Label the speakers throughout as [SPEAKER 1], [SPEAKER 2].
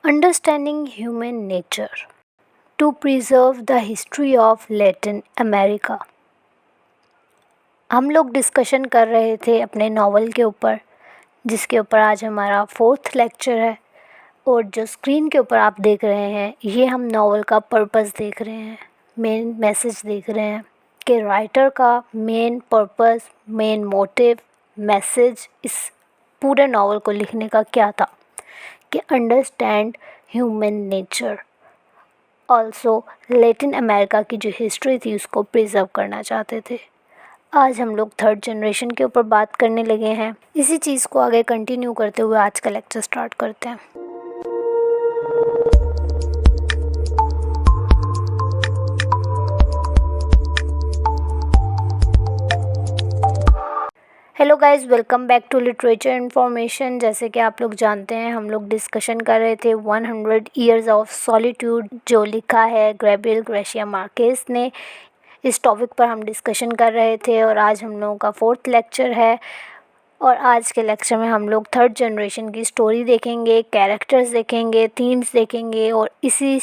[SPEAKER 1] Understanding Human Nature to Preserve the History of Latin America। हम लोग discussion कर रहे थे अपने नावल के ऊपर, जिसके ऊपर आज हमारा 4th लेक्चर है। और जो स्क्रीन के ऊपर आप देख रहे हैं, ये हम नावल का पर्पस देख रहे हैं, मेन मैसेज देख रहे हैं कि राइटर का main purpose, main motive, message इस पूरे नावल को लिखने का क्या था कि understand human nature. Also Latin America की जो हिस्ट्री थी उसको प्रिजर्व करना चाहते थे। आज हम लोग 3rd जनरेशन के ऊपर बात करने लगे हैं। इसी चीज़ को आगे कंटिन्यू करते हुए आज का लेक्चर स्टार्ट करते हैं। Hello guys, welcome back to literature information. जैसे कि आप लोग जानते हैं, हम लोग डिस्कशन कर रहे थे 100 ईयर्स ऑफ सॉलिट्यूड, जो लिखा है गैब्रियल गार्सिया मार्केस ने। इस टॉपिक पर हम डिस्कशन कर रहे थे और आज हम लोगों का 4th लेक्चर है। और आज के लेक्चर में हम लोग 3rd जनरेशन की स्टोरी देखेंगे, कैरेक्टर्स देखेंगे, थीम्स देखेंगे और इसी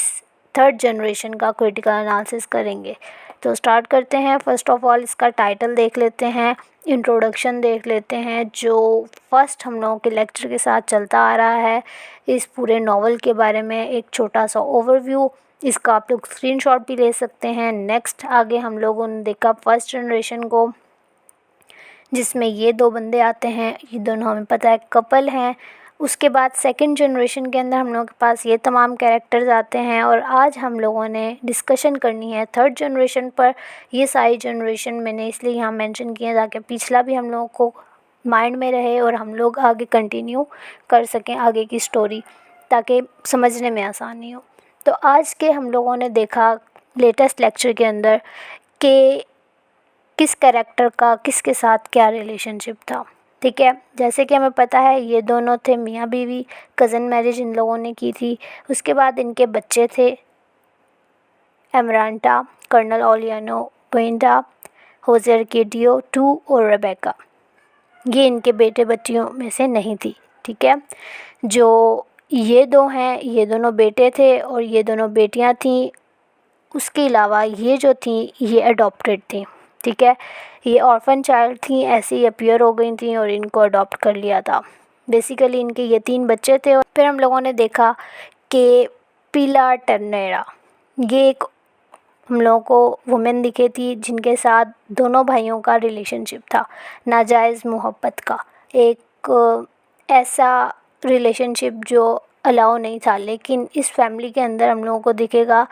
[SPEAKER 1] 3rd जनरेशन का क्रिटिकल एनालिसिस करेंगे। तो स्टार्ट करते हैं। फ़र्स्ट ऑफ ऑल इसका टाइटल देख लेते हैं, इंट्रोडक्शन देख लेते हैं, जो फर्स्ट हम लोगों के लेक्चर के साथ चलता आ रहा है। इस पूरे नावल के बारे में एक छोटा सा ओवरव्यू, इसका आप लोग स्क्रीनशॉट भी ले सकते हैं। नेक्स्ट आगे हम लोगों ने देखा 1st जनरेशन को, जिसमें ये 2 बंदे आते हैं, ये दोनों हमें पता है कपल हैं। उसके बाद 2nd जनरेशन के अंदर हम लोगों के पास ये तमाम कैरेक्टर्स आते हैं। और आज हम लोगों ने डिस्कशन करनी है 3rd जनरेशन पर। ये सारी जनरेशन मैंने इसलिए यहाँ मेंशन किया ताकि पिछला भी हम लोगों को माइंड में रहे और हम लोग आगे कंटिन्यू कर सकें आगे की स्टोरी, ताकि समझने में आसानी हो। तो आज के हम लोगों ने देखा लेटेस्ट लेक्चर के अंदर कि किस कैरेक्टर का किसके साथ क्या रिलेशनशिप था। ठीक है, जैसे कि हमें पता है ये दोनों थे मियाँ बीवी, कज़न मैरिज इन लोगों ने की थी। उसके बाद इनके बच्चे थे एमरांटा, कर्नल ओलियानो बुएंडा, होजे आर्केडियो II और रेबेका। ये इनके बेटे बच्चियों में से नहीं थी। ठीक है, जो ये 2 हैं, ये दोनों बेटे थे और ये दोनों बेटियां थीं। उसके अलावा ये जो थी ये अडॉप्टेड थी। ठीक है, ये ऑर्फन चाइल्ड थी, ऐसे ही अपीयर हो गई थी और इनको अडॉप्ट कर लिया था। बेसिकली इनके ये 3 बच्चे थे। और फिर हम लोगों ने देखा कि पिलार टर्नेरा, ये एक हम लोगों को वुमेन दिखे थी जिनके साथ दोनों भाइयों का रिलेशनशिप था, नाजायज़ मोहब्बत का। एक ऐसा रिलेशनशिप जो अलाउ नहीं था, लेकिन इस फैमिली के अंदर हम लोगों को दिखेगा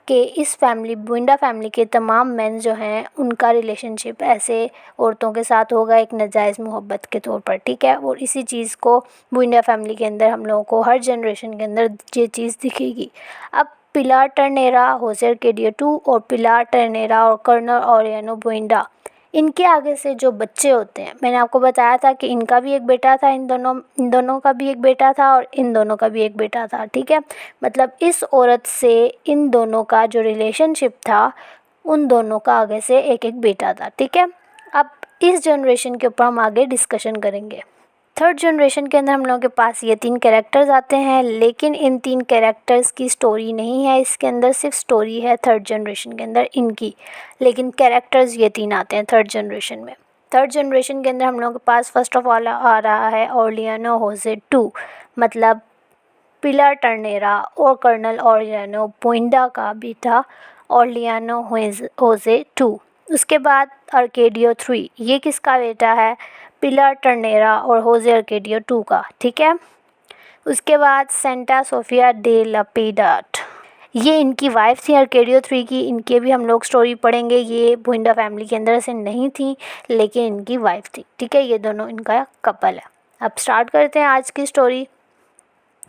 [SPEAKER 1] कि इस फैमिली बुएंडा फैमिली के तमाम मेन जो हैं उनका रिलेशनशिप ऐसे औरतों के साथ होगा एक नाजायज़ मोहब्बत के तौर पर। ठीक है, और इसी चीज़ को बुएंडा फैमिली के अंदर हम लोगों को हर जनरेशन के अंदर ये चीज़ दिखेगी। अब पिलार टर्नेरा, होजे आर्केडियो II और पिलार टर्नेरा और कर्नल ओलियानो बुएंडा, इनके आगे से जो बच्चे होते हैं, मैंने आपको बताया था कि इनका भी एक बेटा था, इन दोनों का भी एक बेटा था और इन दोनों का भी एक बेटा था। ठीक है, मतलब इस औरत से इन दोनों का जो रिलेशनशिप था, उन दोनों का आगे से एक एक बेटा था। ठीक है, अब इस जनरेशन के ऊपर हम आगे डिस्कशन करेंगे। 3rd जनरेशन के अंदर हम लोगों के पास ये 3 कैरेक्टर्स आते हैं, लेकिन इन 3 कैरेक्टर्स की स्टोरी नहीं है इसके अंदर, सिर्फ स्टोरी है 3rd जनरेशन के अंदर इनकी, लेकिन कैरेक्टर्स ये 3 आते हैं 3rd जनरेशन में। 3rd जनरेशन के अंदर हम लोगों के पास फर्स्ट ऑफ ऑल आ रहा है ओलियानो होजे II, मतलब पिलार टर्नेरा और कर्नल ओलियानो बुएंडा का बेटा ओलियानो होजे II। उसके बाद आर्केडियो III, ये किसका बेटा है? पिलार टर्नेरा और होजे आर्केडियो II का। ठीक है, उसके बाद सेंटा सोफिया डे ला पिडाट, ये इनकी वाइफ थी आर्केडियो III की। इनके भी हम लोग स्टोरी पढ़ेंगे। ये बुएंडा फैमिली के अंदर से नहीं थी, लेकिन इनकी वाइफ थी। ठीक है, ये दोनों इनका कपल है। अब स्टार्ट करते हैं आज की स्टोरी।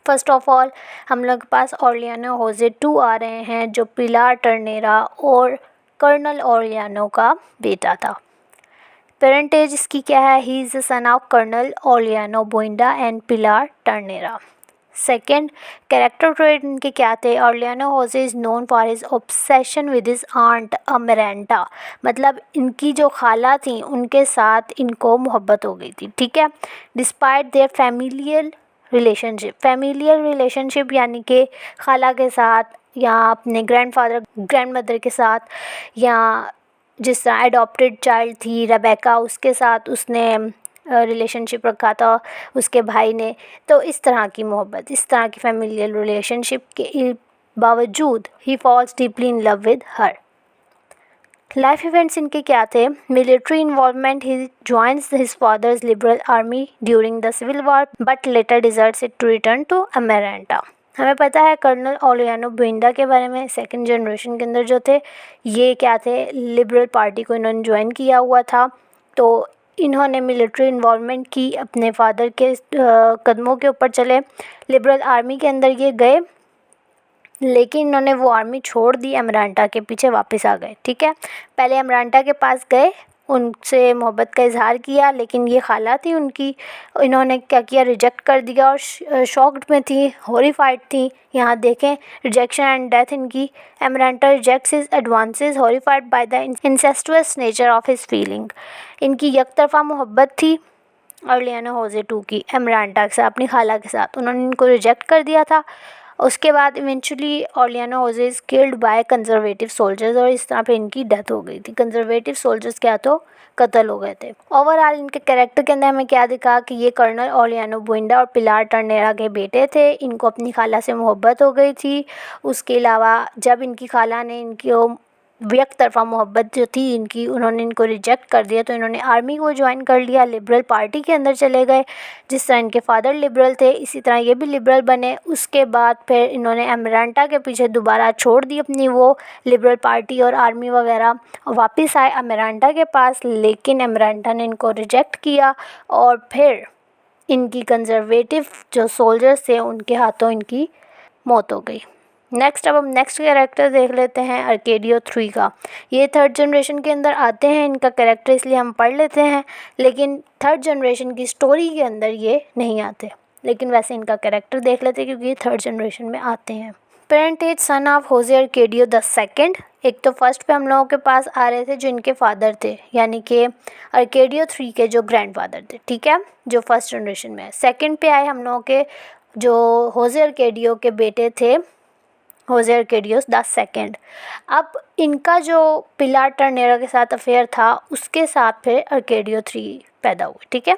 [SPEAKER 1] फर्स्ट ऑफ ऑल हम लोग के पास ओलियानो होजे II आ रहे हैं, जो पिलार टर्नेरा और कर्नल ओलियानो का बेटा था। पेरेंटेज इसकी क्या है? He is the son of colonel Aureliano Buendia and Pilar Ternera. Second, character trait इनके क्या थे? Aureliano Jose is known for his obsession with his aunt Amaranta, मतलब इनकी जो खाला थी उनके साथ इनको मोहब्बत हो गई थी। ठीक है, despite there familial relationship. Familial relationship यानी कि खाला के साथ या अपने ग्रैंडफादर ग्रैंडमदर के साथ, या जिस तरह एडॉप्टेड चाइल्ड थी रेबेका, उसके साथ उसने रिलेशनशिप रखा था उसके भाई ने। तो इस तरह की मोहब्बत, इस तरह की फैमिलियल रिलेशनशिप के बावजूद he falls deeply in love with her. Life events इनके क्या थे? Military involvement, he joins his father's liberal army during the civil war but later deserts it to return to Amaranta. हमें पता है colonel ओलियानो बुइंडा के बारे में, सेकंड जनरेशन के अंदर जो थे, ये क्या थे, लिबरल पार्टी को इन्होंने ज्वाइन किया हुआ था। तो इन्होंने मिलिट्री इन्वॉल्वमेंट की, अपने फादर के कदमों के ऊपर चले, लिबरल आर्मी के अंदर ये गए, लेकिन इन्होंने वो आर्मी छोड़ दी, अमरांटा के पीछे वापस आ गए। ठीक है, पहले अमरांटा के पास गए, उनसे मोहब्बत का इजहार किया, लेकिन ये खाला थी उनकी, इन्होंने क्या किया, रिजेक्ट कर दिया और शॉक्ड में थी, हॉरिफाइड थी। यहाँ देखें रिजेक्शन एंड डेथ इनकी। Amaranta rejects his advances horrified by the incestuous nature of his feeling. इनकी यकतरफा मोहब्बत थी ओलियानो होजे टू की अमरांटा के साथ, अपनी खाला के साथ, उन्होंने इनको रिजेक्ट कर दिया था। उसके बाद eventually Aureliano Jose is killed by conservative soldiers, और इस तरह पे इनकी डेथ हो गई थी। कंजर्वेटिव सोल्जर्स क्या, तो कत्ल हो गए थे। ओवरऑल इनके कैरेक्टर के अंदर हमें क्या दिखा कि ये कर्नल ओलियानो बुइंडा और पिलार टर्नेरा के बेटे थे। इनको अपनी खाला से मोहब्बत हो गई थी। उसके अलावा जब इनकी खाला ने इनकी एक तरफा मोहब्बत जो थी इनकी, उन्होंने इनको रिजेक्ट कर दिया, तो इन्होंने आर्मी को ज्वाइन कर लिया, लिबरल पार्टी के अंदर चले गए। जिस तरह इनके फादर लिबरल थे, इसी तरह ये भी लिबरल बने। उसके बाद फिर इन्होंने अमरांटा के पीछे दोबारा छोड़ दी अपनी वो लिबरल पार्टी और आर्मी वगैरह, और वापस आए अमरांटा के पास, लेकिन अमरांटा ने इनको रिजेक्ट किया और फिर इनकी कंजर्वेटिव जो सोल्जर्स थे उनके हाथों इनकी मौत हो गई। नेक्स्ट, अब हम नेक्स्ट कैरेक्टर देख लेते हैं आर्केडियो 3 का। ये थर्ड जनरेशन के अंदर आते हैं, इनका कैरेक्टर इसलिए हम पढ़ लेते हैं, लेकिन थर्ड जनरेशन की स्टोरी के अंदर ये नहीं आते, लेकिन वैसे इनका कैरेक्टर देख लेते हैं क्योंकि ये थर्ड जनरेशन में आते हैं। Parentage son of Jose Arcadio the second. एक तो फर्स्ट पे हम लोगों के पास आ रहे थे जो इनके फादर थे, यानी कि आर्केडियो 3 के जो ग्रैंडफादर थे, ठीक है, जो फर्स्ट जनरेशन में है। सेकेंड पे आए हम लोगों के जो होजे आर्केडियो के बेटे थे, होजे आर्केडियोस द सेकेंड। अब इनका जो पिलार टर्नेरा के साथ अफेयर था, उसके साथ फिर आर्केडियो 3 पैदा हुए। ठीक है,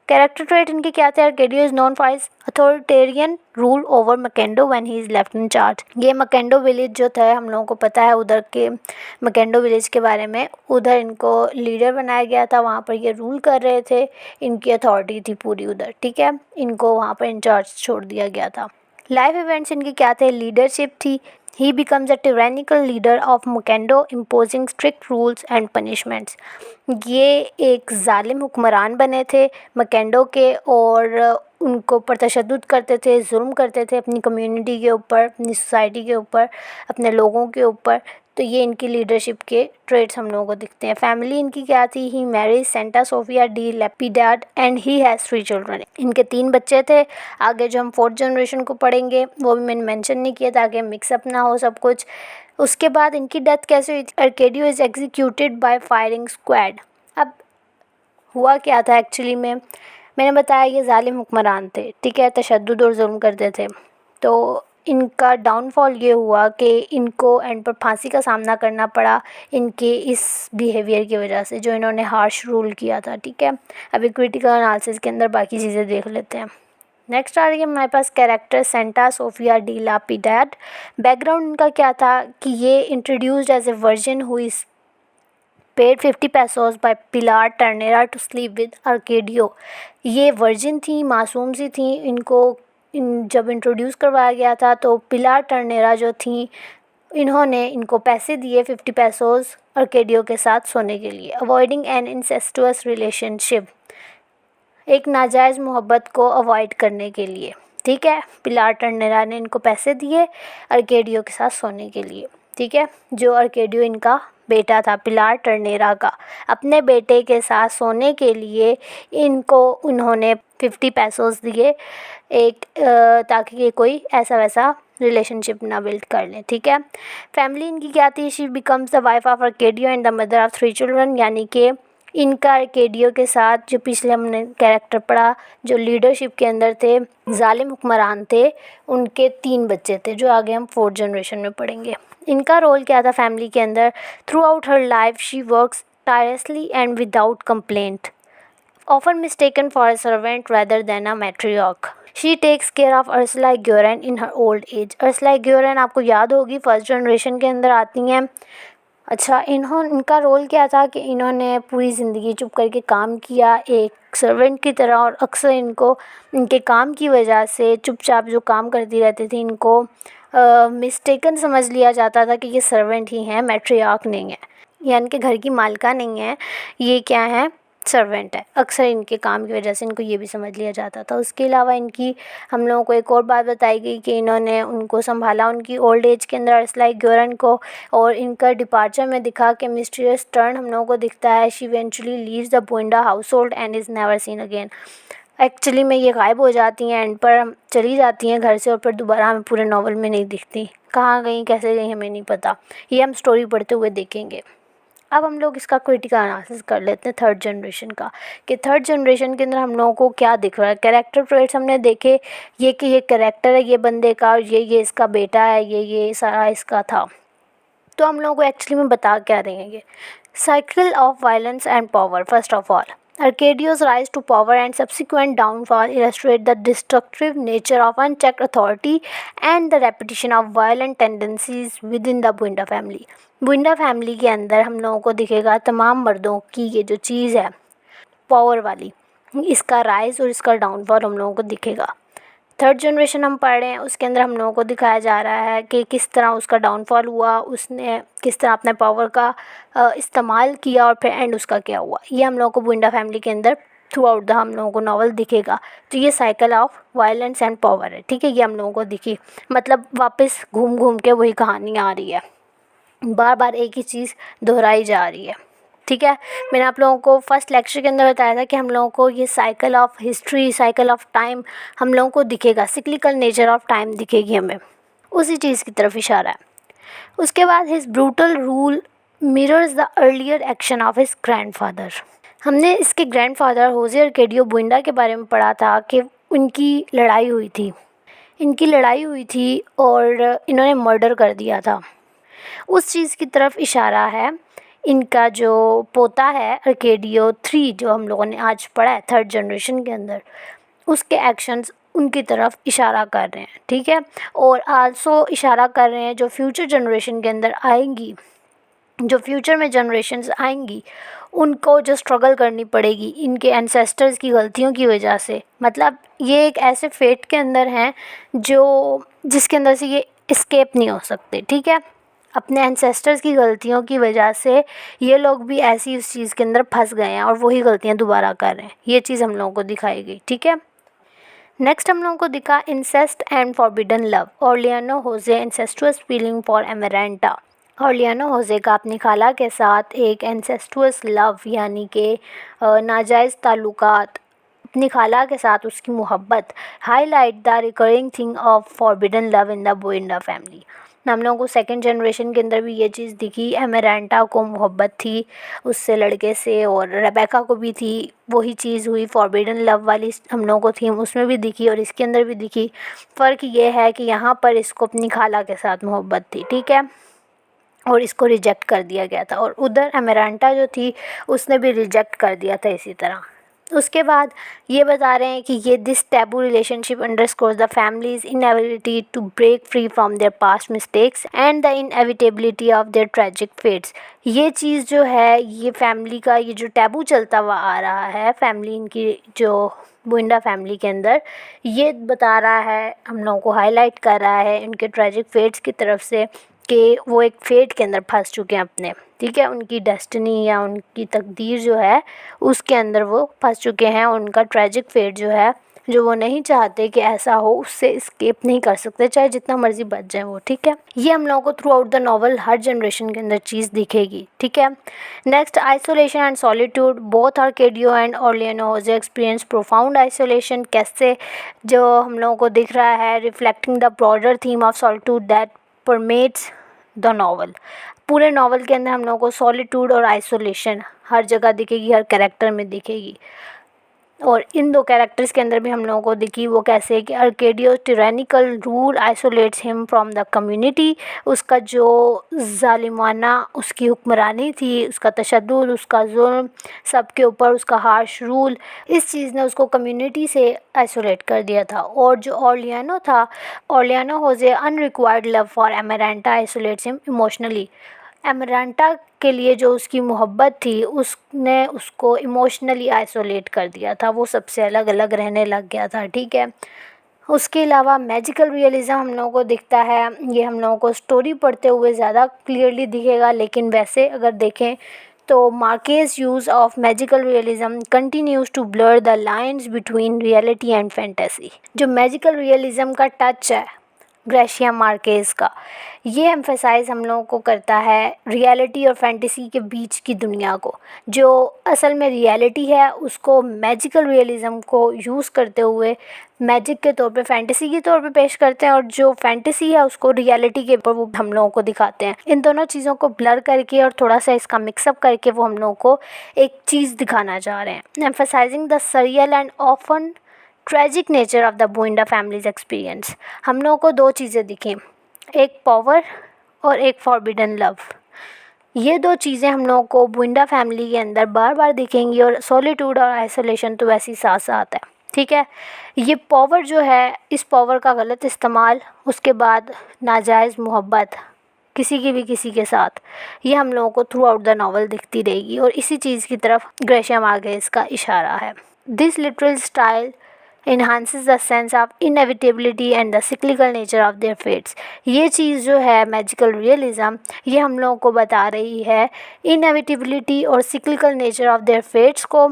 [SPEAKER 1] कैरेक्टर ट्रेट इनके क्या थे? Arcadio is known for his authoritarian rule over Macondo when he is left in charge. ये मकेंडो विलेज जो था, हम लोगों को पता है उधर के मकेंडो विलेज के बारे में, उधर इनको लीडर बनाया गया था, वहाँ पर ये रूल कर रहे थे, इनकी अथॉरिटी थी पूरी उधर। ठीक है, इनको वहाँ पर इंचार्ज छोड़ दिया गया था। लाइफ इवेंट्स इनके क्या थे? लीडरशिप थी। He becomes a tyrannical leader of Macondo imposing strict rules and punishments. ये एक जालिम हुक्मरान बने थे मकेंडो के, और उनको पर तशद्दुद करते थे, जुल्म करते थे अपनी कम्युनिटी के ऊपर, अपनी सोसाइटी के ऊपर, अपने लोगों के ऊपर। तो ये इनकी लीडरशिप के ट्रेड्स हम लोगों को दिखते हैं। फैमिली इनकी क्या थी? He marriage Santa Sofia de la Piedad and he has 3 children. इनके 3 बच्चे थे। आगे जो हम फोर्थ जनरेशन को पढ़ेंगे वो भी मैंने मेंशन नहीं किया ताकि मिक्सअप ना हो सब कुछ। उसके बाद इनकी डेथ कैसे हुई? Arcadio is executed by firing squad. अब हुआ क्या था एक्चुअली में, मैंने बताया ये जालिम हुक्मरान थे, ठीक है, तशद्दुद और जुल्म करते थे। तो इनका डाउनफॉल ये हुआ कि इनको एंड पर फांसी का सामना करना पड़ा इनके इस बिहेवियर की वजह से, जो इन्होंने हार्श रूल किया था। ठीक है, अभी क्रिटिकल एनालिसिस के अंदर बाकी चीज़ें देख लेते हैं। नेक्स्ट आ रही है हमारे पास character Santa Sofia de la Piedad. Background इनका क्या था कि ये introduced as a virgin who is paid 50 pesos by Pilar Ternera to sleep with Arcadio. ये वर्जिन थी, मासूम सी थी। इनको जब इंट्रोड्यूस करवाया गया था तो पिलार टर्नेरा जो थी, इन्होंने इनको पैसे दिए 50 पैसोस आर्केडियो के साथ सोने के लिए। अवॉइडिंग एन इंसेस्टुअस रिलेशनशिप, एक नाजायज़ मोहब्बत को अवॉइड करने के लिए। ठीक है, पिलार टर्नेरा ने इनको पैसे दिए आर्केडियो के साथ सोने के लिए। ठीक है, जो आर्केडियो इनका बेटा था पिलार टर्नेरा का, अपने बेटे के साथ सोने के लिए इनको उन्होंने 50 पैसोस दिए, एक ताकि ये कोई ऐसा वैसा रिलेशनशिप ना बिल्ड कर लें। ठीक है, फैमिली इनकी क्या थी? She becomes the wife of Arcadio and the mother of 3 children, यानी कि इनका आर्केडियो के साथ, जो पिछले हमने कैरेक्टर पढ़ा, जो लीडरशिप के अंदर थे, जालिम हुक्मरान थे, उनके 3 बच्चे थे, जो आगे हम 4th जनरेशन में पढ़ेंगे। इनका रोल क्या था फैमिली के अंदर? Throughout her life she works tirelessly and without complaint, often mistaken for a servant rather than a matriarch. She takes care of Ursula Guerin in her old age. Ursula Guerin आपको याद होगी, 1st generation के अंदर आती हैं। अच्छा, इनका role क्या था कि इन्होंने पूरी ज़िंदगी चुप करके काम किया एक सर्वेंट की तरह, और अक्सर इनको इनके काम की वजह से चुपचाप जो काम करती रहती थी, इनको मिस्टेकन समझ लिया जाता था कि ये सर्वेंट ही हैं, मैट्रियार्क नहीं है, यानी कि घर की मालका नहीं है, ये क्या है? सर्वेंट है। अक्सर इनके काम की वजह से इनको ये भी समझ लिया जाता था। उसके अलावा इनकी हम लोगों को एक और बात बताई गई कि इन्होंने उनको संभाला उनकी ओल्ड एज के अंदर, अर्सला ग्योरन को, और इनका डिपार्चर में दिखा कि मिस्टीरियस टर्न हम लोगों को दिखता है। She eventually leaves the Buendia household and is never seen again. Actually में ये गायब हो जाती हैं, एंड पर चली जाती हैं घर से, और फिर दोबारा हमें पूरे नावल में नहीं दिखती। कहाँ गई, कैसे गई, हमें नहीं पता। ये हम स्टोरी पढ़ते हुए देखेंगे। अब हम लोग इसका क्रिटिकल एनालिसिस कर लेते हैं 3rd जनरेशन का, कि 3rd जनरेशन के अंदर हम लोगों को क्या दिख रहा है। कैरेक्टर ट्रेट्स हमने देखे, ये कि ये कैरेक्टर है ये बंदे का, और ये इसका बेटा है, ये सारा इसका था। तो हम लोगों को एक्चुअली में बता क्या रहे हैं ये? Cycle of violence and power. First of all, Arcadio's rise to power and subsequent downfall illustrate the destructive nature of unchecked authority and the repetition of violent tendencies within the Buinda family. Buendia family के अंदर हम लोगों को दिखेगा तमाम मर्दों की ये जो चीज़ है पावर वाली, इसका राइज और इसका डाउनफॉल हम लोगों को दिखेगा। 3rd जनरेशन हम पढ़ रहे हैं, उसके अंदर हम लोगों को दिखाया जा रहा है कि किस तरह उसका डाउनफॉल हुआ, उसने किस तरह अपने पावर का इस्तेमाल किया, और फिर एंड उसका क्या हुआ। ये हम लोगों को बुइंडा फैमिली के अंदर थ्रू आउट द हम लोगों को नावल दिखेगा। तो ये cycle of violence and power है, ठीक है, ये हम लोगों को दिखी। मतलब वापस घूम घूम के वही कहानी आ रही है, बार बार एक ही चीज़ दोहराई जा रही है, ठीक है। मैंने आप लोगों को फर्स्ट लेक्चर के अंदर बताया था कि हम लोगों को ये cycle of history, cycle of time हम लोगों को दिखेगा, सिक्लिकल नेचर ऑफ टाइम दिखेगी हमें, उसी चीज़ की तरफ इशारा है। उसके बाद his brutal rule mirrors the earlier action of his grandfather. हमने इसके ग्रैंडफादर होजे आर्केडियो बुइंडा के बारे में पढ़ा था कि इनकी लड़ाई हुई थी और इन्होंने मर्डर कर दिया था। उस चीज़ की तरफ इशारा है इनका जो पोता है आर्केडियो 3, जो हम लोगों ने आज पढ़ा है 3rd जनरेशन के अंदर, उसके एक्शंस उनकी तरफ इशारा कर रहे हैं, ठीक है। और आल्सो इशारा कर रहे हैं जो फ्यूचर जनरेशन के अंदर आएंगी, जो फ्यूचर में जनरेशन्स आएंगी, उनको जो स्ट्रगल करनी पड़ेगी इनके एंसेस्टर्स की गलतियों की वजह से। मतलब ये एक ऐसे फेट के अंदर हैं जिसके अंदर से ये एस्केप नहीं हो सकते, ठीक है। अपने एंसेस्टर्स की गलतियों की वजह से ये लोग भी ऐसी उस चीज़ के अंदर फंस गए हैं और वही गलतियां दोबारा कर रहे हैं। ये चीज़ हम लोगों को दिखाई गई, ठीक है। नेक्स्ट हम लोगों को दिखा incest and forbidden love. Aureliano Jose incestuous feeling for Amaranta. Aureliano Jose का अपनी खाला के साथ एक इंसेस्टुअस लव यानी कि नाजायज़ ताल्लुकात, अपनी खाला के साथ उसकी मोहब्बत highlight the recurring thing of forbidden love in the Buendia family. हम लोगों को 2nd जनरेशन के अंदर भी ये चीज़ दिखी। एमेरेंटा को मोहब्बत थी उससे, लड़के से, और रेबेका को भी थी, वही चीज़ हुई। फॉरबिडन लव वाली हम लोगों को थीम उसमें भी दिखी और इसके अंदर भी दिखी। फ़र्क ये है कि यहाँ पर इसको अपनी खाला के साथ मोहब्बत थी, ठीक है, और इसको रिजेक्ट कर दिया गया था, और उधर एमेरेंटा जो थी उसने भी रिजेक्ट कर दिया था इसी तरह। उसके बाद ये बता रहे हैं कि ये this taboo relationship underscores the families inability to break free from their past mistakes and the inevitability of their tragic fates. ये चीज़ जो है, ये फैमिली का ये जो टैबू चलता हुआ आ रहा है फैमिली, इनकी जो बुइंडा फैमिली के अंदर, ये बता रहा है, हम लोगों को हाईलाइट कर रहा है इनके ट्रेजिक फेट्स की तरफ से कि वो एक फेट के अंदर फंस चुके हैं अपने, ठीक है, उनकी डेस्टिनी या उनकी तकदीर जो है उसके अंदर वो फंस चुके हैं। उनका ट्रेजिक फेट जो है, जो वो नहीं चाहते कि ऐसा हो, उससे एस्केप नहीं कर सकते चाहे जितना मर्जी बच जाए वो, ठीक है। ये हम लोगों को थ्रू आउट द नॉवल हर जनरेशन के अंदर चीज़ दिखेगी, ठीक है। Next, isolation and solitude. Both Arcadio and Aureliano Jose experience profound isolation. कैसे, जो हम लोगों को दिख रहा है reflecting the broader theme of solitude that permeates the novel. पूरे नॉवल के अंदर हम लोगों को सॉलिट्यूड और आइसोलेशन हर जगह दिखेगी, हर कैरेक्टर में दिखेगी। और इन दो कैरेक्टर्स के अंदर भी हम लोगों को दिखी वो कैसे कि Arcadio tyrannical rule isolates him from the community. उसका जो जालिमाना उसकी हुक्मरानी थी, उसका तशद्दुद, उसका जुल्म, सबके ऊपर उसका हार्श रूल, इस चीज़ ने उसको कम्युनिटी से आइसोलेट कर दिया था। और जो ऑर्लियानो था, Aureliano Jose unrequited love for Emeralda isolates him emotionally. Emeralda के लिए जो उसकी मोहब्बत थी उसने उसको इमोशनली आइसोलेट कर दिया था, वो सबसे अलग अलग रहने लग गया था, ठीक है। उसके अलावा मैजिकल रियलिज़म हम लोगों को दिखता है, ये हम लोगों को स्टोरी पढ़ते हुए ज़्यादा क्लियरली दिखेगा, लेकिन वैसे अगर देखें तो Marquez use of magical realism continues to blur the lines between reality and fantasy. जो मैजिकल रियलिज़म का टच है ग्रेशिया मार्केस का, ये एम्फेसाइज़ हम लोगों को करता है रियलिटी और फैंटेसी के बीच की दुनिया को। जो असल में रियलिटी है उसको मैजिकल रियलिज़म को यूज़ करते हुए मैजिक के तौर पे, फैंटेसी के तौर पे पेश करते हैं, और जो फैंटेसी है उसको रियलिटी के ऊपर वो हम लोगों को दिखाते हैं। इन दोनों चीज़ों को ब्लर करके और थोड़ा सा इसका मिक्सअप करके वो हम लोगों को एक चीज़ दिखाना चाह रहे हैं। Emphasizing the surreal and often tragic nature of the Buendia family's experience. हम लोगों को दो चीज़ें दिखें, एक पावर और एक फॉरबिडन लव। ये दो चीज़ें हम लोगों को बुइंडा फैमिली के अंदर बार बार दिखेंगी, और सॉलिट्यूड और आइसोलेशन तो वैसे ही साथ साथ है, ठीक है। ये पावर जो है, इस पावर का गलत इस्तेमाल, उसके बाद नाजायज़ मोहब्बत किसी की भी किसी के साथ, ये हम लोगों को थ्रू आउट द नावल दिखती रहेगी, और इसी चीज़ की तरफ ग्रेशिया मार्केस का इशारा है। This literal style enhances the sense of inevitability and the cyclical nature of their fates। ये चीज़ जो है मैजिकल रियलिज़म, ये हम लोगों को बता रही है इनएविटेबिलिटी और cyclical nature of their fates को,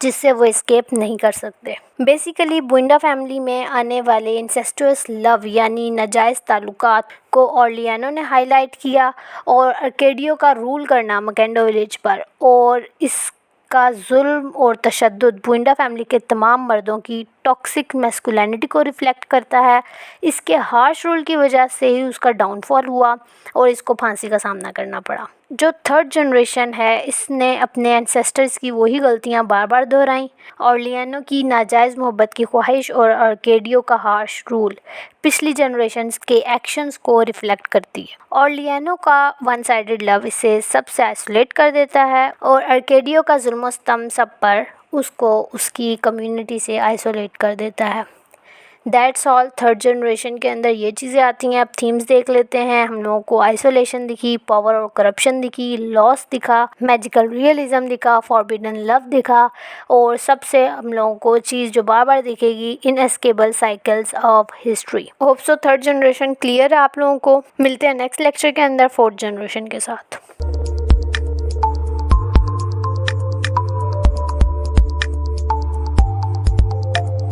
[SPEAKER 1] जिससे वो एस्केप नहीं कर सकते। बेसिकली बुइंडा फैमिली में आने वाले इंसेस्टुअस लव यानी नाजायज़ ताल्लुकात को ऑर्लियानो ने हाईलाइट किया, और अर्केडियो का रूल करना मकेंडो विलेज पर और इसका जुल्म और तशद्दुद बुइंडा फैमिली के तमाम मर्दों की टॉक्सिक मैस्कुलिनिटी को रिफ्लेक्ट करता है। इसके हार्श रूल की वजह से ही उसका डाउनफॉल हुआ और इसको फांसी का सामना करना पड़ा। जो थर्ड जनरेशन है, इसने अपने एंसेस्टर्स की वही गलतियां बार बार दोहराई। ऑर्लियानो की नाजायज़ मोहब्बत की ख्वाहिश और अर्केडियो का हार्श रूल पिछली जनरेशन्स के एक्शंस को रिफ्लेक्ट करती है। ऑर्लियानो का वन साइडेड लव इसे सबसे आइसोलेट कर देता है, और अर्केडियो का जुल्म स्तम सब पर उसको उसकी कम्युनिटी से आइसोलेट कर देता है। That's all. थर्ड जनरेशन के अंदर ये चीज़ें आती हैं। अब थीम्स देख लेते हैं। हम लोगों को आइसोलेशन दिखी, पावर और करप्शन दिखी, लॉस दिखा, मैजिकल रियलिज़म दिखा, फॉरबिडन लव दिखा, और सबसे हम लोगों को चीज़ जो बार बार दिखेगी, inescapable cycles of history. Hope so third generation clear है आप लोगों को। मिलते हैं नेक्स्ट लेक्चर के अंदर फोर्थ जनरेशन के साथ।